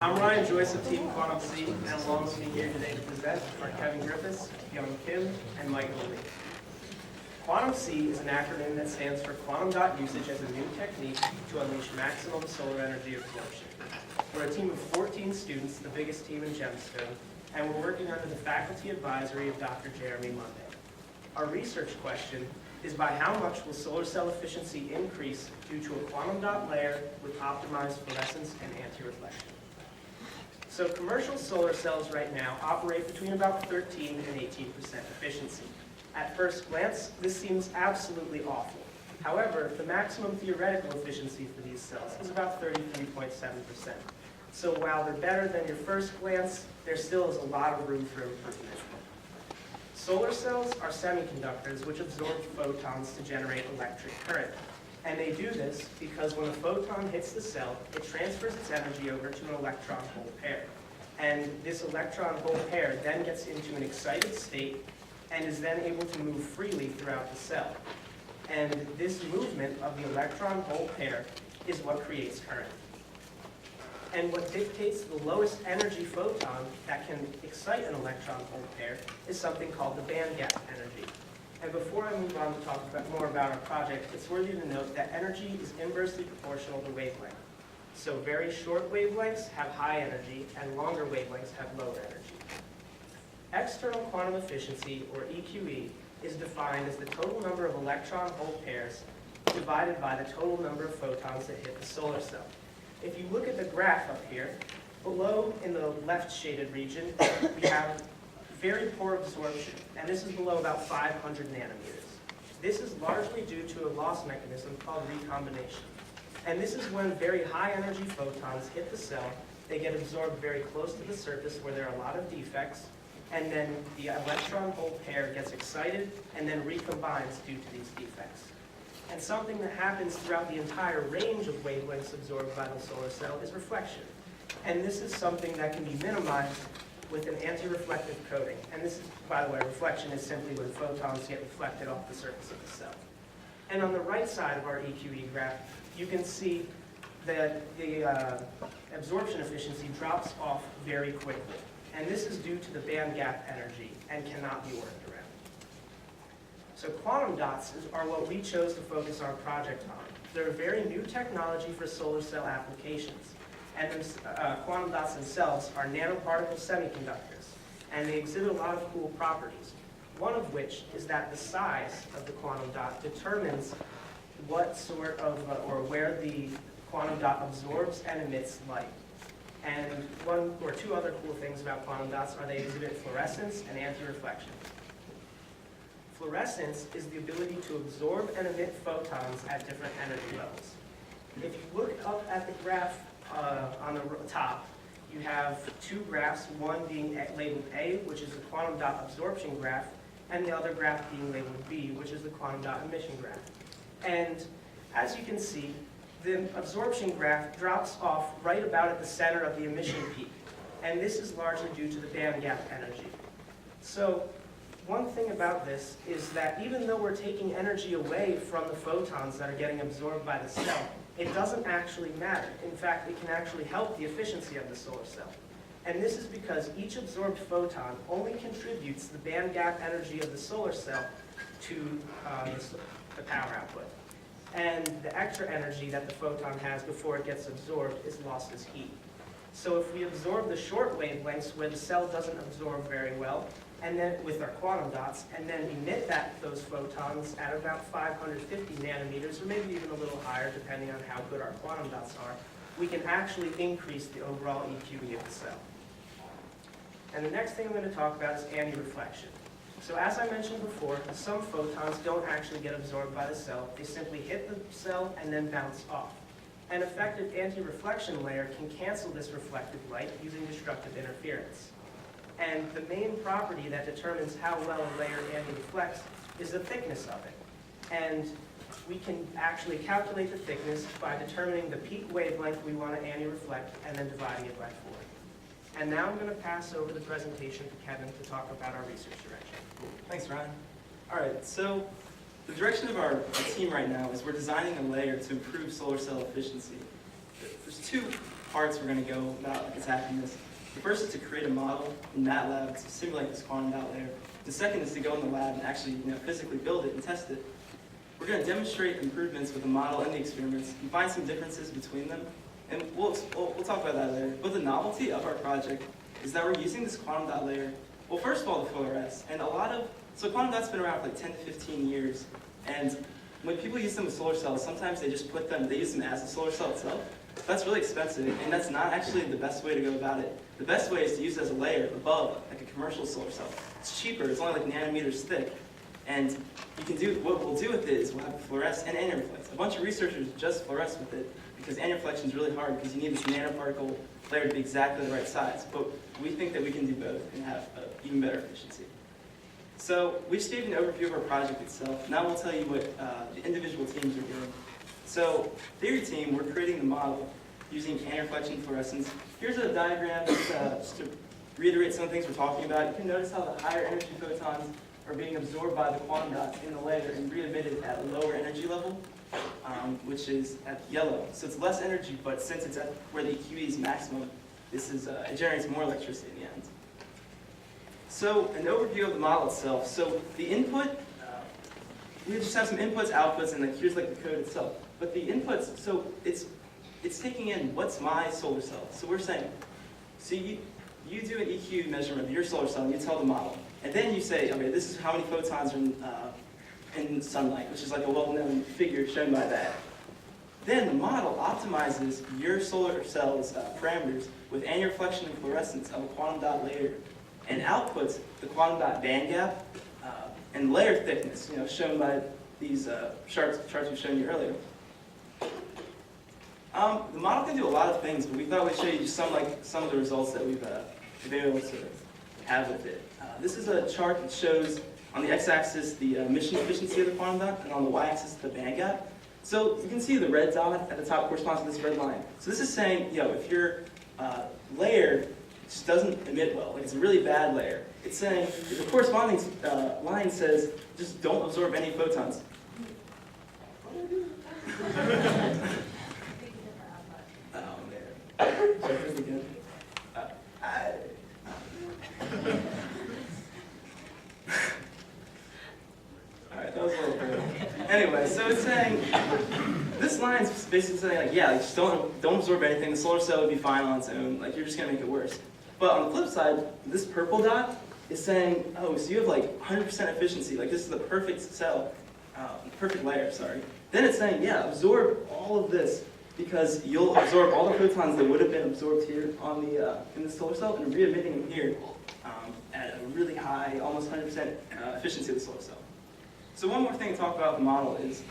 I'm Ryan Joyce of Team Quantum C, and along with me here today to present are Kevin Griffiths, Young Kim, and Michael Lee. Quantum C is an acronym that stands for Quantum Dot Usage as a new technique to unleash maximum solar energy absorption. We're a team of 14 students, the biggest team in Gemstone, and we're working under the faculty advisory of Dr. Jeremy Monday. Our research question is by how much will solar cell efficiency increase due to a quantum dot layer with optimized fluorescence and anti-reflection. So commercial solar cells right now operate between about 13 and 18% efficiency. At first glance, this seems absolutely awful. However, the maximum theoretical efficiency for these cells is about 33.7%. So while they're better than your first glance, there still is a lot of room for improvement. Solar cells are semiconductors which absorb photons to generate electric current. And they do this because when a photon hits the cell, it transfers its energy over to an electron-hole pair. And this electron-hole pair then gets into an excited state and is then able to move freely throughout the cell. And this movement of the electron-hole pair is what creates current. And what dictates the lowest energy photon that can excite an electron-hole pair is something called the band gap energy. And before I move on to talk more about our project, it's worthy to note that energy is inversely proportional to wavelength. So very short wavelengths have high energy, and longer wavelengths have low energy. External quantum efficiency, or EQE, is defined as the total number of electron-hole pairs divided by the total number of photons that hit the solar cell. If you look at the graph up here, below in the left shaded region, we have very poor absorption, and this is below about 500 nanometers. This is largely due to a loss mechanism called recombination. And this is when very high energy photons hit the cell, they get absorbed very close to the surface where there are a lot of defects, and then the electron-hole pair gets excited and then recombines due to these defects. And something that happens throughout the entire range of wavelengths absorbed by the solar cell is reflection. And this is something that can be minimized with an anti-reflective coating. And this is, by the way, reflection is simply when photons get reflected off the surface of the cell. And on the right side of our EQE graph, you can see that the absorption efficiency drops off very quickly. And this is due to the band gap energy and cannot be worked around. So quantum dots are what we chose to focus our project on. They're a very new technology for solar cell applications. And quantum dots themselves are nanoparticle semiconductors, and they exhibit a lot of cool properties. One of which is that the size of the quantum dot determines what sort of, or where the quantum dot absorbs and emits light. And one or two other cool things about quantum dots are they exhibit fluorescence and anti-reflection. Fluorescence is the ability to absorb and emit photons at different energy levels. If you look up at the graph on the top, you have two graphs, one being labeled A, which is the quantum dot absorption graph, and the other graph being labeled B, which is the quantum dot emission graph. And as you can see, the absorption graph drops off right about at the center of the emission peak. And this is largely due to the band gap energy. So one thing about this is that even though we're taking energy away from the photons that are getting absorbed by the cell, it doesn't actually matter. In fact, it can actually help the efficiency of the solar cell. And this is because each absorbed photon only contributes the band gap energy of the solar cell to the power output. And the extra energy that the photon has before it gets absorbed is lost as heat. So if we absorb the short wavelengths where the cell doesn't absorb very well, and then with our quantum dots, and then emit those photons at about 550 nanometers, or maybe even a little higher, depending on how good our quantum dots are, we can actually increase the overall EQE of the cell. And the next thing I'm going to talk about is anti-reflection. So as I mentioned before, some photons don't actually get absorbed by the cell. They simply hit the cell and then bounce off. An effective anti-reflection layer can cancel this reflected light using destructive interference. And the main property that determines how well a layer anti-reflects is the thickness of it. And we can actually calculate the thickness by determining the peak wavelength we want to anti-reflect and then dividing it by 4. And now I'm going to pass over the presentation to Kevin to talk about our research direction. Cool. Thanks, Ryan. All right, so the direction of our team right now is we're designing a layer to improve solar cell efficiency. There's two parts we're going to go about attacking this. The first is to create a model in MATLAB to simulate this quantum dot layer. The second is to go in the lab and actually physically build it and test it. We're going to demonstrate improvements with the model and the experiments and find some differences between them. And we'll talk about that later. But the novelty of our project is that we're using this quantum dot layer. Well, first of all, the fluoresce. And so quantum dots been around for like 10 to 15 years. And when people use them with solar cells, sometimes they just they use them as the solar cell itself. That's really expensive, and that's not actually the best way to go about it. The best way is to use it as a layer above, like a commercial solar cell. It's cheaper, it's only like nanometers thick. And what we'll do with it is we'll have fluoresce and anti-reflex. A bunch of researchers just fluoresce with it because anti-reflection is really hard because you need this nanoparticle layer to be exactly the right size. But we think that we can do both and have even better efficiency. So we just gave you an overview of our project itself. Now we'll tell you what the individual teams are doing. So theory team, we're creating the model using anti-reflection fluorescence. Here's a diagram just to reiterate some of the things we're talking about. You can notice how the higher energy photons are being absorbed by the quantum dots in the layer and re-emitted at a lower energy level, which is at yellow. So it's less energy, but since it's at where the EQE is maximum, it generates more electricity in the end. So an overview of the model itself. So the input, we just have some inputs, outputs, and here's like the code itself. But the inputs, so it's taking in what's my solar cell. So we're saying, so you do an EQ measurement of your solar cell and you tell the model. And then you say, okay, this is how many photons are in sunlight, which is like a well-known figure shown by that. Then the model optimizes your solar cell's parameters with anti-reflection and fluorescence of a quantum dot layer and outputs the quantum dot band gap and layer thickness, shown by these charts we've shown you earlier. The model can do a lot of things, but we thought we'd show you just some of the results that we've been able to have with it. This is a chart that shows on the x-axis the emission efficiency of the quantum dot, and on the y-axis the band gap. So you can see the red dot at the top corresponds to this red line. So this is saying, if your layer just doesn't emit well, like it's a really bad layer, it's saying the corresponding line says just don't absorb any photons. Again. Alright, that was a little bit. Anyway, so it's saying, this line's basically saying, just don't absorb anything, the solar cell would be fine on its own, you're just going to make it worse. But on the flip side, this purple dot is saying, oh, so you have 100% efficiency, this is the perfect cell, perfect layer, sorry. Then it's saying, absorb all of this, because you'll absorb all the photons that would have been absorbed here on in the solar cell and re-emitting them here at a really high, almost 100% efficiency of the solar cell. So one more thing to talk about the model is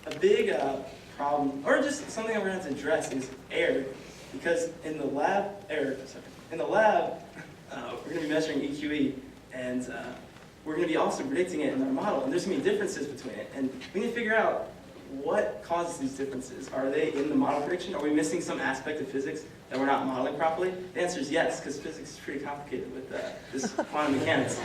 a big problem, or just something that we're going to have to address is error, because in the lab, we're going to be measuring EQE, and we're going to be also predicting it in our model, and there's going to be differences between it, and we need to figure out what causes these differences. Are they in the model prediction? Are we missing some aspect of physics that we're not modeling properly? The answer is yes, because physics is pretty complicated with this quantum mechanics.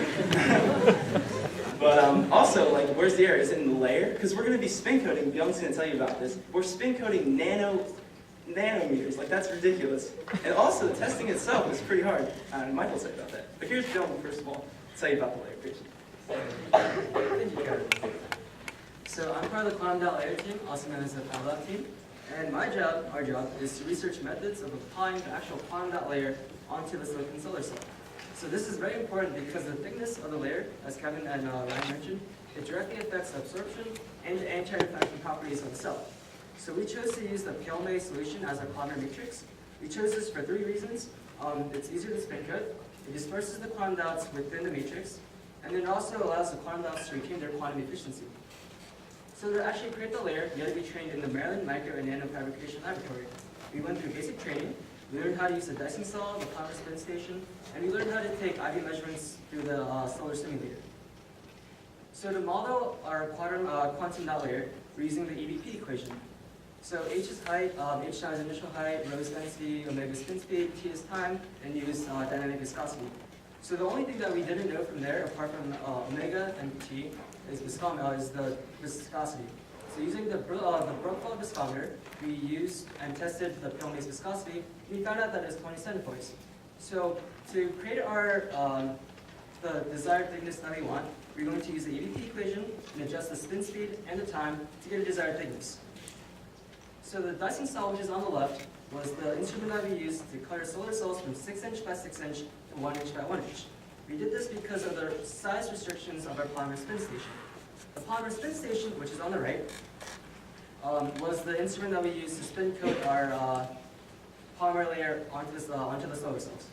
But also, where's the error? Is it in the layer? Because we're going to be spin coding. Bjorn's going to tell you about this. We're spin coding nanometers. That's ridiculous. And also, the testing itself is pretty hard. Mike will tell you about that. But here's Bjorn, first of all, to tell you about the layer prediction. So I'm part of the quantum dot layer team, also known as the PowerLab team, and our job, is to research methods of applying the actual quantum dot layer onto the silicon solar cell. So this is very important because the thickness of the layer, as Kevin and Ryan mentioned, it directly affects the absorption and the anti-reflection properties of the cell. So we chose to use the Pelmet solution as our quantum matrix. We chose this for 3 reasons. It's easier to spin code, it disperses the quantum dots within the matrix, and it also allows the quantum dots to retain their quantum efficiency. So to actually create the layer, you had to be trained in the Maryland Micro and Nano Fabrication Laboratory. We went through basic training, we learned how to use the Dyson cell, the Power Spin Station, and we learned how to take IV measurements through the solar simulator. So to model our quantum dot layer, we're using the EVP equation. So H is height, H now is initial height, rho is density, omega is spin speed, T is time, and U is dynamic viscosity. So the only thing that we didn't know from there, apart from omega and T, is the viscosity. So using the Brookfield viscometer, we used and tested the Pelmet's viscosity we found out that it's 20 centipoise. So to create our the desired thickness that we want, we're going to use the EVP equation and adjust the spin speed and the time to get a desired thickness. So the dicing cell, which is on the left, was the instrument that we used to cut our solar cells from 6 inch by 6 inch to 1 inch by 1 inch. We did this because of the size restrictions of our polymer spin station. The polymer spin station, which is on the right, was the instrument that we used to spin coat our polymer layer onto the solar cells.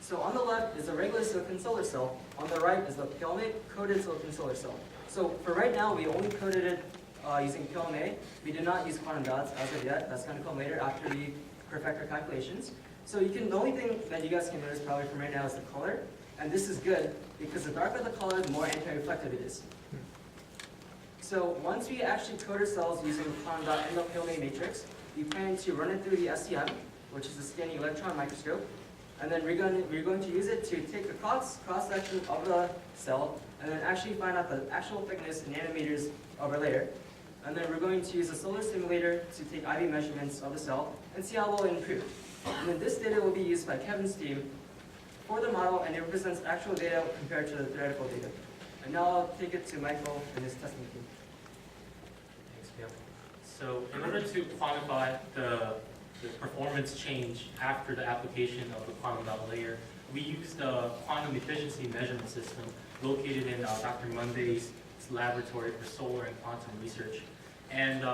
So on the left is a regular silicon solar cell. On the right is the PLMA coated silicon solar cell. So for right now, we only coated it using PLMA. We did not use quantum dots as of yet. That's going to come later after we perfect our calculations. So the only thing that you guys can notice probably from right now is the color. And this is good because the darker the color, the more anti-reflective it is. So once we actually coat our cells using quantum dot and the PLMA matrix, we plan to run it through the SEM, which is the scanning electron microscope. And then we're going to use it to take the cross-section of the cell and then actually find out the actual thickness in nanometers of our layer. And then we're going to use a solar simulator to take IV measurements of the cell and see how well it improved. And then this data will be used by Kevin's team for the model, and it represents actual data compared to the theoretical data. And now I'll take it to Michael and his testing team. Thanks, Cam. So in order to quantify the performance change after the application of the quantum dot layer, we used a quantum efficiency measurement system located in Dr. Monday's laboratory for solar and quantum research. And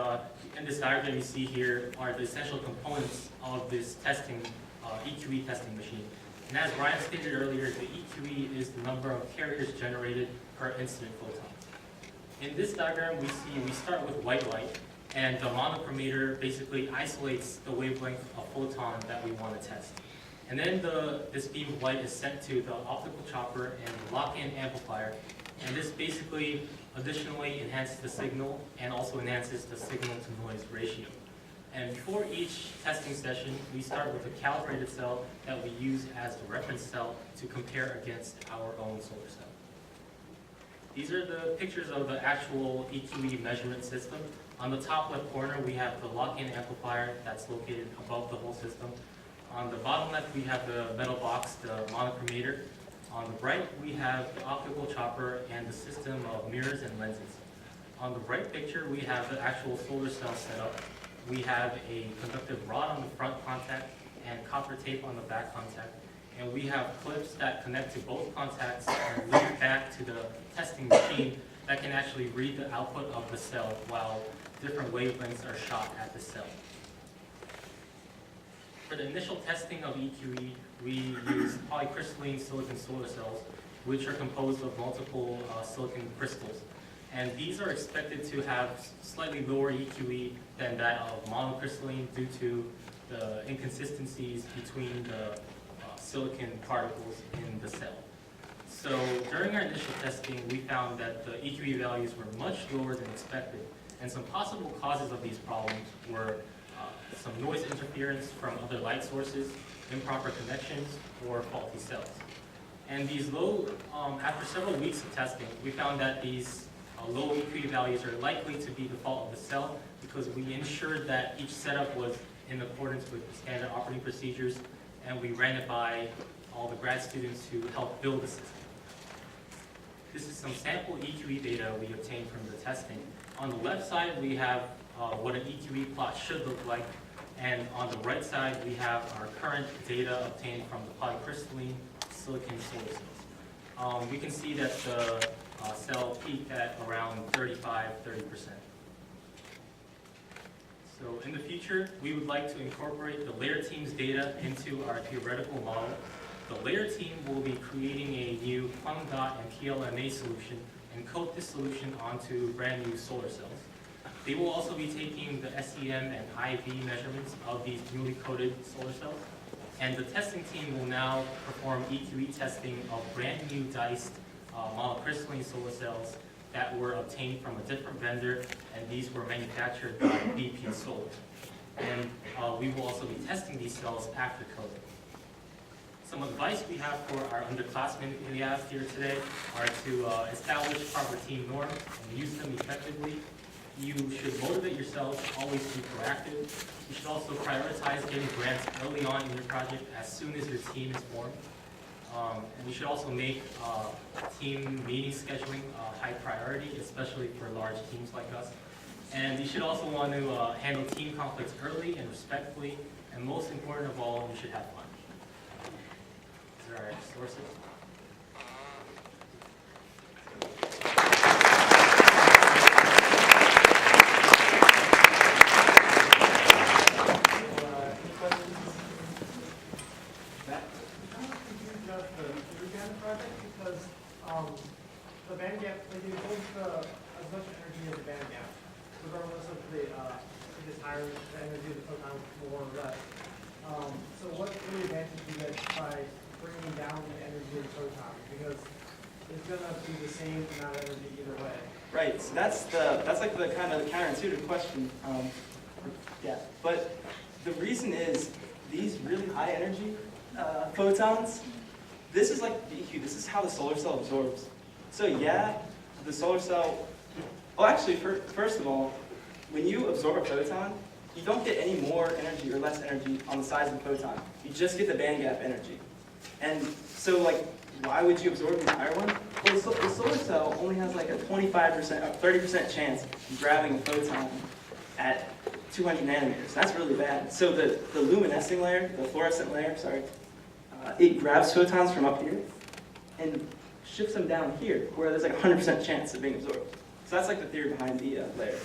in this diagram you see here are the essential components of this testing, EQE testing machine. And as Ryan stated earlier, the EQE is the number of carriers generated per incident photon. In this diagram we start with white light, and the monochromator basically isolates the wavelength of photon that we want to test. And then this beam of light is sent to the optical chopper and the lock-in amplifier, and this basically additionally enhances the signal and also enhances the signal-to-noise ratio. And before each testing session, we start with a calibrated cell that we use as the reference cell to compare against our own solar cell. These are the pictures of the actual EQE measurement system. On the top left corner, we have the lock-in amplifier that's located above the whole system. On the bottom left, we have the metal box, the monochromator. On the right, we have the optical chopper and the system of mirrors and lenses. On the right picture, we have the actual solar cell setup. We have a conductive rod on the front contact and copper tape on the back contact. And we have clips that connect to both contacts and link back to the testing machine that can actually read the output of the cell while different wavelengths are shot at the cell. For the initial testing of EQE, we use polycrystalline silicon solar cells, which are composed of multiple silicon crystals. And these are expected to have slightly lower EQE than that of monocrystalline due to the inconsistencies between the silicon particles in the cell. So during our initial testing, we found that the EQE values were much lower than expected. And some possible causes of these problems were some noise interference from other light sources, improper connections, or faulty cells. And these low, after several weeks of testing, we found that these low EQE values are likely to be the fault of the cell because we ensured that each setup was in accordance with the standard operating procedures, and we ran it by all the grad students who helped build the system. This is some sample EQE data we obtained from the testing. On the left side, we have what an EQE plot should look like, and on the right side, we have our current data obtained from the polycrystalline silicon solar cells. We can see that the cell peaked at around 35–30%. So in the future, we would like to incorporate the layer team's data into our theoretical model. The layer team will be creating a new quantum dot and PLMA solution and coat this solution onto brand new solar cells. They will also be taking the SEM and IV measurements of these newly coated solar cells. And the testing team will now perform EQE testing of brand new diced monocrystalline solar cells that were obtained from a different vendor, and these were manufactured by BP Solar. And we will also be testing these cells after coating. Some advice we have for our underclassmen we have here today are to establish proper team norms and use them effectively. you should motivate yourself to always be proactive. You should also prioritize getting grants early on in your project as soon as your team is formed. And you should also make team meeting scheduling a high priority, especially for large teams like us. And you should also want to handle team conflicts early and respectfully. And most important of all, you should have fun. These are our sources. The band gap, like it holds as much energy as the band gap, regardless of the, if it's higher, the energy of the photon more or less. So what really advantage do you get by bringing down the energy of the photon? Because it's gonna be the same amount of energy either way. Right, so that's like the kind of the counterintuitive question. Yeah, but the reason is these really high energy photons, this is like BQ, this is how the solar cell absorbs. So yeah, the solar cell, well actually, first of all, when you absorb a photon, you don't get any more energy or less energy on the size of the photon. You just get the band gap energy. And so like, why would you absorb the higher one? Well, the solar cell only has like a 25% or 30% chance of grabbing a photon at 200 nanometers. That's really bad. So the luminescing layer, the fluorescent layer, sorry, it grabs photons from up here and shifts them down here, where there's like a 100% chance of being absorbed. So that's like the theory behind the layer.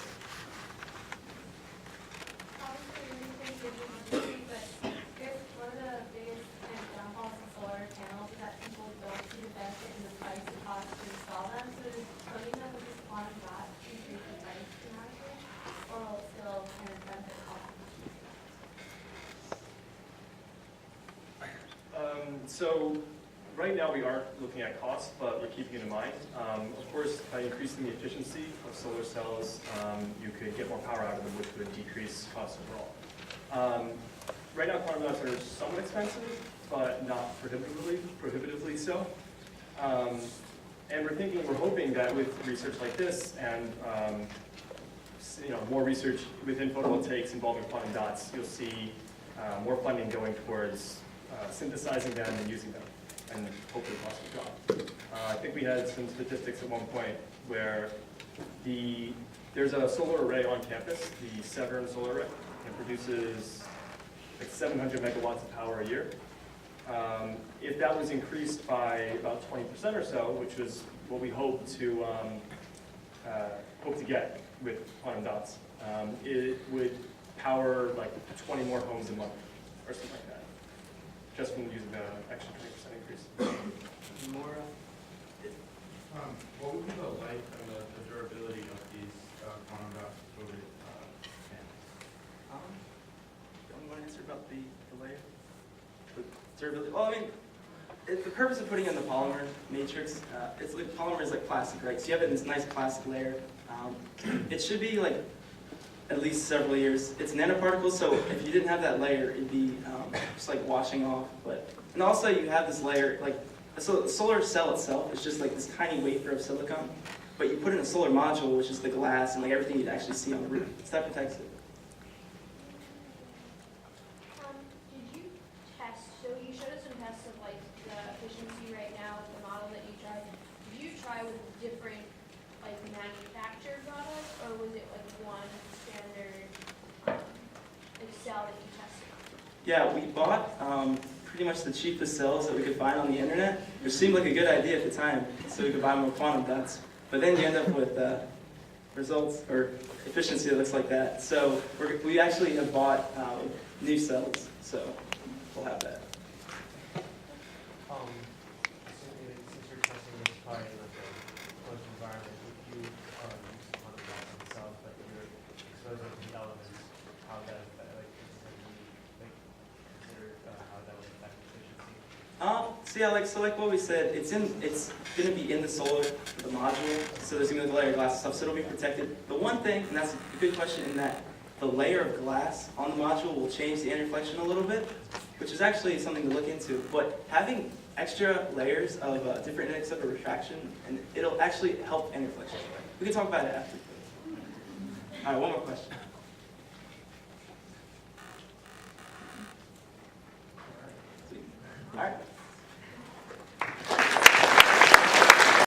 So right now we aren't looking at costs, but we're keeping it in mind. Of course, by increasing the efficiency of solar cells, you could get more power out of them, which would decrease costs overall. Right now, quantum dots are somewhat expensive, but not prohibitively so. And we're hoping that with research like this and more research within photovoltaics involving quantum dots, you'll see more funding going towards synthesizing them and using them, and hopefully costs will drop. I think we had some statistics at one point where there's a solar array on campus, the Severn solar array, and it produces like 700 megawatts of power a year. If that was increased by about 20% or so, which was what we hope to get with quantum dots, it would power like 20 more homes a month or something like that, just from using the extra 20% increase. More. What would be the life and the durability of these quantum dots over time? You want to answer about the layer? The durability? Well, I mean, the purpose of putting in the polymer matrix, it's like polymer is like plastic, right? So you have it in this nice plastic layer. It should be like at least several years. It's nanoparticles, so if you didn't have that layer, it'd be just like washing off. And also you have this layer, like, so the solar cell itself is just like this tiny wafer of silicon, but you put in a solar module, which is the glass and like everything you'd actually see on the roof. So that protects it. Did you test, so you showed us some tests of like the efficiency right now with the model that you tried. Did you try with different like manufactured products, or was it like one standard like cell that you tested? Yeah, we bought pretty much the cheapest cells that we could find on the internet, which seemed like a good idea at the time, so we could buy more quantum dots. But then you end up with results or efficiency that looks like that. So we actually have bought new cells, so we'll have that. Since you're testing this part in like a closed environment, if you use quantum dots themselves, but you're exposing to the elements, how that consider how that would affect efficiency? So yeah, like what we said, it's going to be in the solar, the module, so there's going to be a layer of glass and stuff, so it'll be protected. The one thing, and that's a good question, in that the layer of glass on the module will change the anti-reflection a little bit, which is actually something to look into. But having extra layers of different index of refraction, and it'll actually help anti-reflection. We can talk about it after. All right, one more question. All right.